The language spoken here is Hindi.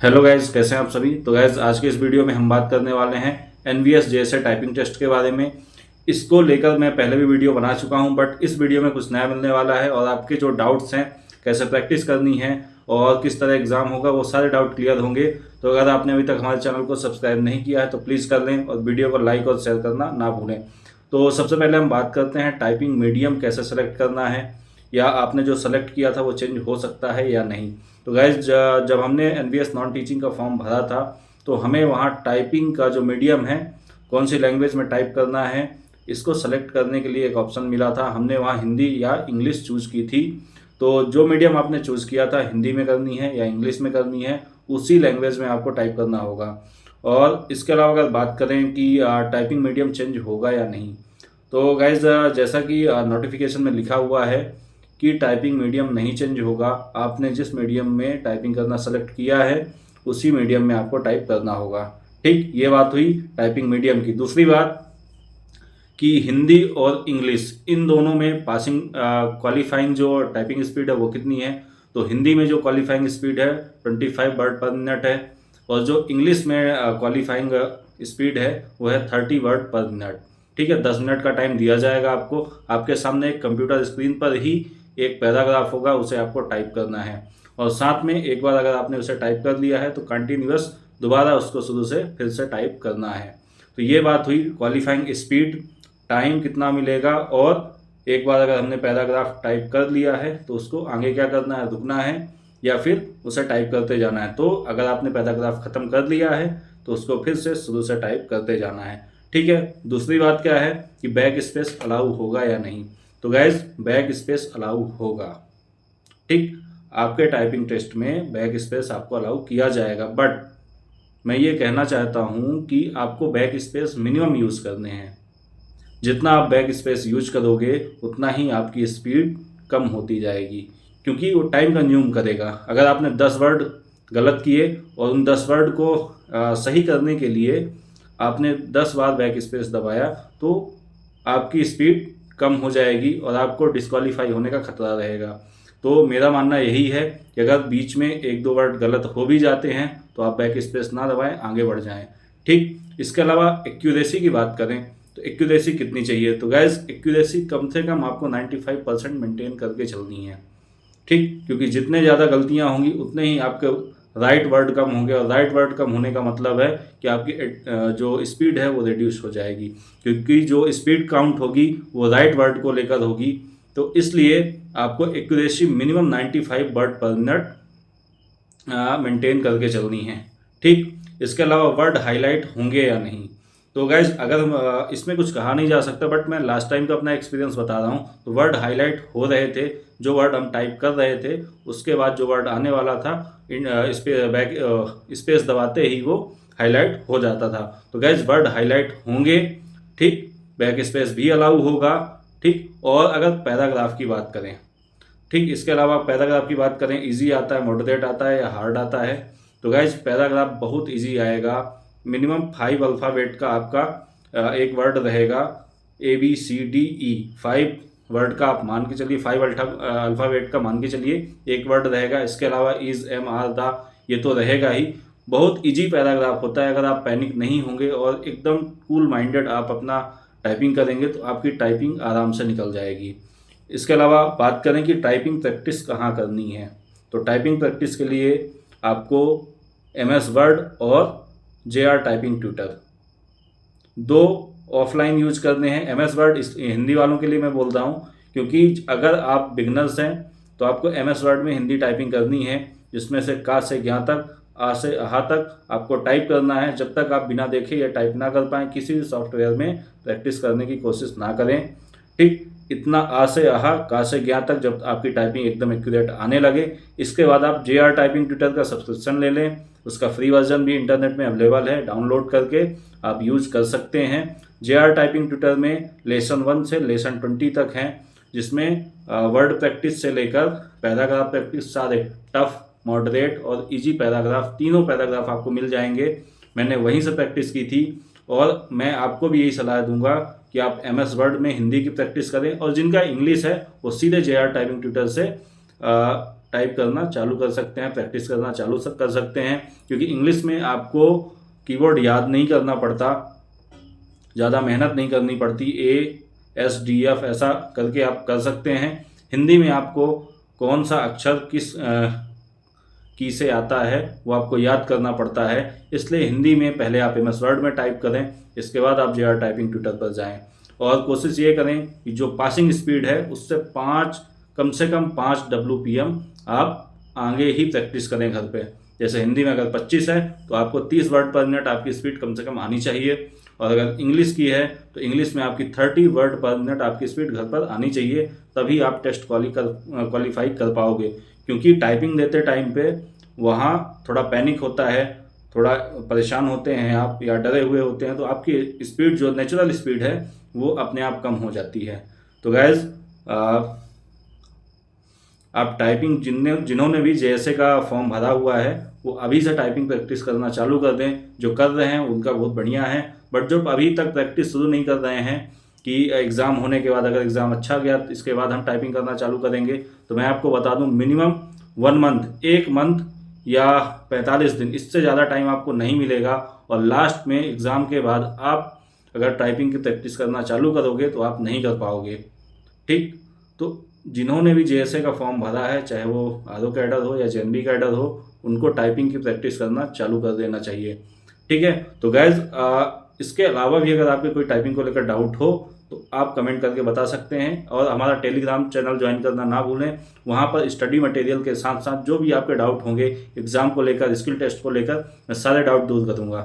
हेलो गाइज, कैसे हैं आप सभी। तो गाइज आज के इस वीडियो में हम बात करने वाले हैं एनवीएस जेएसए टाइपिंग टेस्ट के बारे में। इसको लेकर मैं पहले भी वीडियो बना चुका हूं, बट इस वीडियो में कुछ नया मिलने वाला है और आपके जो डाउट्स हैं, कैसे प्रैक्टिस करनी है और किस तरह एग्जाम होगा, वो सारे डाउट क्लियर होंगे। तो अगर आपने अभी तक हमारे चैनल को सब्सक्राइब नहीं किया है तो प्लीज़ कर लें और वीडियो को लाइक और शेयर करना ना भूलें। तो सबसे पहले हम बात करते हैं टाइपिंग मीडियम कैसे सेलेक्ट करना है, या आपने जो सेलेक्ट किया था वो चेंज हो सकता है या नहीं। तो गाइज जब हमने एनवीएस नॉन टीचिंग का फॉर्म भरा था तो हमें वहाँ टाइपिंग का जो मीडियम है, कौन सी लैंग्वेज में टाइप करना है, इसको सेलेक्ट करने के लिए एक ऑप्शन मिला था। हमने वहाँ हिंदी या इंग्लिश चूज़ की थी। तो जो मीडियम आपने चूज़ किया था, हिंदी में करनी है या इंग्लिश में करनी है, उसी लैंग्वेज में आपको टाइप करना होगा। और इसके अलावा अगर बात करें कि टाइपिंग मीडियम चेंज होगा या नहीं, तो गाइज जैसा कि नोटिफिकेशन में लिखा हुआ है कि टाइपिंग मीडियम नहीं चेंज होगा। आपने जिस मीडियम में टाइपिंग करना सेलेक्ट किया है उसी मीडियम में आपको टाइप करना होगा। ठीक, ये बात हुई टाइपिंग मीडियम की। दूसरी बात कि हिंदी और इंग्लिश इन दोनों में पासिंग क्वालिफाइंग जो टाइपिंग स्पीड है वो कितनी है। तो हिंदी में जो क्वालिफाइंग स्पीड है 25 वर्ड पर मिनट है, और जो इंग्लिश में क्वालिफाइंग स्पीड है वो है 30 वर्ड पर मिनट। ठीक है, 10 मिनट का टाइम दिया जाएगा आपको। आपके सामने एक कंप्यूटर स्क्रीन पर ही एक पैराग्राफ होगा, उसे आपको टाइप करना है। और साथ में एक बार अगर आपने उसे टाइप कर लिया है तो कंटिन्यूअस दोबारा उसको शुरू से फिर से टाइप करना है। तो ये बात हुई क्वालिफाइंग स्पीड, टाइम कितना मिलेगा। और एक बार अगर हमने पैराग्राफ टाइप कर लिया है तो उसको आगे क्या करना है, रुकना है या फिर उसे टाइप करते जाना है। तो अगर आपने पैराग्राफ ख़त्म कर लिया है तो उसको फिर से शुरू से टाइप करते जाना है। ठीक है। दूसरी बात क्या है कि बैक स्पेस अलाउ होगा या नहीं। तो गाइज बैक स्पेस अलाउ होगा। ठीक, आपके टाइपिंग टेस्ट में बैक स्पेस आपको अलाउ किया जाएगा, बट मैं ये कहना चाहता हूँ कि आपको बैक स्पेस मिनिमम यूज़ करने हैं। जितना आप बैक स्पेस यूज करोगे उतना ही आपकी स्पीड कम होती जाएगी, क्योंकि वो टाइम कंज्यूम करेगा। अगर आपने 10 वर्ड गलत किए और उन 10 वर्ड को सही करने के लिए आपने 10 बार बैक स्पेस दबाया तो आपकी स्पीड कम हो जाएगी और आपको डिस्क्वालीफाई होने का खतरा रहेगा। तो मेरा मानना यही है कि अगर बीच में एक दो वर्ड गलत हो भी जाते हैं तो आप बैक स्पेस ना दबाएं, आगे बढ़ जाएं। ठीक, इसके अलावा एक्यूरेसी की बात करें तो एक्यूरेसी कितनी चाहिए। तो गैस एक्यूरेसी कम से कम आपको 95% मेंटेन करके चलनी है। ठीक, क्योंकि जितने ज़्यादा गलतियां होंगी उतने ही आपके राइट वर्ड कम होंगे, और राइट वर्ड कम होने का मतलब है कि आपकी जो स्पीड है वो रिड्यूस हो जाएगी, क्योंकि जो स्पीड काउंट होगी वो राइट वर्ड को लेकर होगी। तो इसलिए आपको एक्यूरेसी मिनिमम 95 वर्ड पर मिनट मेंटेन करके चलनी है। ठीक, इसके अलावा वर्ड हाईलाइट होंगे या नहीं। तो गाइज अगर हम इसमें कुछ कहा नहीं जा सकता, बट मैं लास्ट टाइम का अपना एक्सपीरियंस बता रहा हूँ। तो वर्ड हाईलाइट हो रहे थे, जो वर्ड हम टाइप कर रहे थे उसके बाद जो वर्ड आने वाला था स्पेस दबाते ही वो हाईलाइट हो जाता था। तो गाइज वर्ड हाईलाइट होंगे। ठीक, बैक स्पेस भी अलाउ होगा। ठीक, और अगर पैराग्राफ की बात करें, ठीक, इसके अलावा पैराग्राफ की बात करें, इजी आता है, मॉडरेट आता है या हार्ड आता है। तो गाइज पैराग्राफ बहुत इजी आएगा। मिनिमम 5 अल्फ़ाबेट का आपका एक वर्ड रहेगा, ABCDE 5 वर्ड का आप मान के चलिए, 5 अल्फ़ाबेट का मान के चलिए एक वर्ड रहेगा। इसके अलावा इज, एम, आर, दा ये तो रहेगा ही। बहुत इजी पैराग्राफ होता है। अगर आप पैनिक नहीं होंगे और एकदम कूल माइंडेड आप अपना टाइपिंग करेंगे तो आपकी टाइपिंग आराम से निकल जाएगी। इसके अलावा बात करें कि टाइपिंग प्रैक्टिस कहाँ करनी है, तो टाइपिंग प्रैक्टिस के लिए आपको MS वर्ड और JR टाइपिंग ट्यूटर दो ऑफलाइन यूज करने हैं। MS वर्ड हिंदी वालों के लिए मैं बोल रहा हूँ, क्योंकि अगर आप बिगनर्स हैं तो आपको MS वर्ड में हिंदी टाइपिंग करनी है, जिसमें से का से ज्ञा तक, आ से अहा तक आपको टाइप करना है। जब तक आप बिना देखे या टाइप ना कर पाएँ किसी भी सॉफ्टवेयर में प्रैक्टिस करने की कोशिश ना करें। ठीक, इतना आ से आहा, का से ज्ञा तक जब आपकी टाइपिंग एकदम एक्यूरेट आने लगे, इसके बाद आप JR टाइपिंग ट्यूटर का सब्सक्रिप्शन ले लें। उसका फ्री वर्जन भी इंटरनेट में अवेलेबल है, डाउनलोड करके आप यूज कर सकते हैं। JR टाइपिंग ट्यूटर में लेसन 1 से लेसन 20 तक हैं, जिसमें वर्ड प्रैक्टिस से लेकर पैराग्राफ प्रैक्टिस सारे टफ, मॉडरेट और इजी पैराग्राफ, तीनों पैराग्राफ आपको मिल जाएंगे। मैंने वहीं से प्रैक्टिस की थी और मैं आपको भी यही सलाह दूंगा कि आप MS वर्ड में हिंदी की प्रैक्टिस करें, और जिनका इंग्लिश है वो सीधे JR टाइपिंग ट्यूटर से टाइप करना चालू कर सकते हैं, प्रैक्टिस करना चालू कर सकते हैं, क्योंकि इंग्लिश में आपको कीवर्ड याद नहीं करना पड़ता, ज़्यादा मेहनत नहीं करनी पड़ती, ASDF ऐसा करके आप कर सकते हैं। हिंदी में आपको कौन सा अक्षर किस की से आता है वो आपको याद करना पड़ता है, इसलिए हिंदी में पहले आप MS वर्ड में टाइप करें, इसके बाद आप JR टाइपिंग ट्यूटर पर जाएं और कोशिश ये करें कि जो पासिंग स्पीड है उससे कम से कम 5 WPM आप आगे ही प्रैक्टिस करें घर पे। जैसे हिंदी में अगर 25 है तो आपको 30 वर्ड पर मिनट आपकी स्पीड कम से कम आनी चाहिए, और अगर इंग्लिश की है तो इंग्लिश में आपकी 30 वर्ड पर मिनट आपकी स्पीड घर पर आनी चाहिए, तभी आप टेस्ट क्वालिफाई कर पाओगे। क्योंकि टाइपिंग देते टाइम पे वहाँ थोड़ा पैनिक होता है, थोड़ा परेशान होते हैं आप या डरे हुए होते हैं, तो आपकी स्पीड जो नेचुरल स्पीड है वो अपने आप कम हो जाती है। तो गाइज आप टाइपिंग जिन्होंने भी JSA का फॉर्म भरा हुआ है वो अभी से टाइपिंग प्रैक्टिस करना चालू कर दें। जो कर रहे हैं उनका बहुत बढ़िया है, बट जो अभी तक प्रैक्टिस शुरू नहीं कर रहे हैं कि एग्ज़ाम होने के बाद, अगर एग्ज़ाम अच्छा गया तो इसके बाद हम टाइपिंग करना चालू करेंगे, तो मैं आपको बता दूं मिनिमम 1 मंथ, 1 मंथ या 45 दिन, इससे ज़्यादा टाइम आपको नहीं मिलेगा। और लास्ट में एग्ज़ाम के बाद आप अगर टाइपिंग की प्रैक्टिस करना चालू करोगे तो आप नहीं कर पाओगे। ठीक, तो जिन्होंने भी JSA का फॉर्म भरा है, चाहे वो RO कैडर हो या JNB कैडर हो, उनको टाइपिंग की प्रैक्टिस करना चालू कर देना चाहिए। ठीक है, तो गैज़ इसके अलावा भी अगर आपके कोई टाइपिंग को लेकर डाउट हो तो आप कमेंट करके बता सकते हैं, और हमारा टेलीग्राम चैनल ज्वाइन करना ना भूलें। वहाँ पर स्टडी मटेरियल के साथ साथ जो भी आपके डाउट होंगे एग्ज़ाम को लेकर, स्किल टेस्ट को लेकर, मैं सारे डाउट दूर करूँगा।